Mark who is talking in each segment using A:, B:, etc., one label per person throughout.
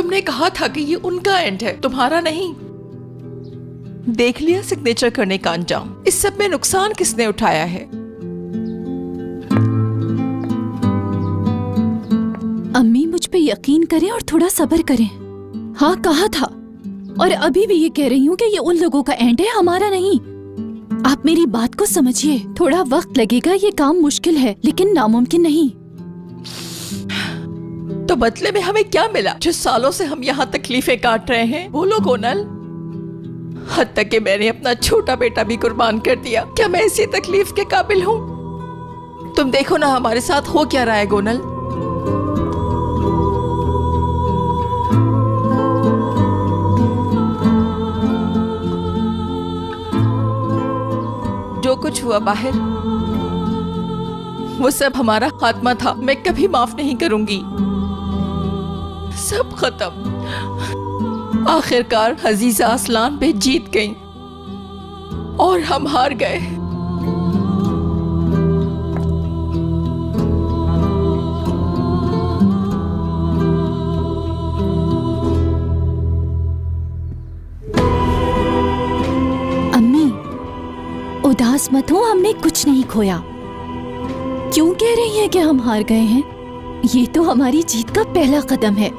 A: तुमने कहा था कि ये उनका एंड है, तुम्हारा नहीं। देख लिया सिग्नेचर करने का अंजाम। इस सब में नुकसान किसने उठाया है?
B: अम्मी मुझ पे यकीन करें और थोड़ा सब्र करें। हाँ कहा था, और अभी भी ये कह रही हूँ कि ये उन लोगों का एंड है, हमारा नहीं। आप मेरी बात को समझिए, थोड़ा वक्त लगेगा, ये काम मुश्किल है लेकिन नामुमकिन नहीं।
A: तो बदले में हमें क्या मिला? जिस सालों से हम यहाँ तकलीफें काट रहे हैं, बोलो गोनल। हद तक कि मैंने अपना छोटा बेटा भी कुर्बान कर दिया। क्या मैं इसी तकलीफ के काबिल हूँ? तुम देखो ना हमारे साथ हो क्या रहा है गोनल। जो कुछ हुआ बाहर, वो सब हमारा खात्मा था। मैं कभी माफ नहीं करूंगी। सब खत्म। आखिरकार हजीजा असलान पे जीत गई और हम हार गए।
B: अम्मी उदास मत हो, हमने कुछ नहीं खोया। क्यों कह रही हैं कि हम हार गए हैं? ये तो हमारी जीत का पहला कदम है।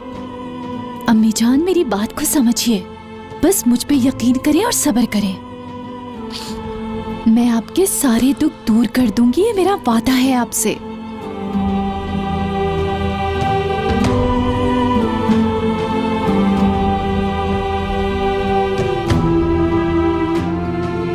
B: अम्मी जान मेरी बात को समझिए, बस मुझ पे यकीन करें और सब्र करें। मैं आपके सारे दुख दूर कर दूंगी, ये मेरा वादा है आपसे।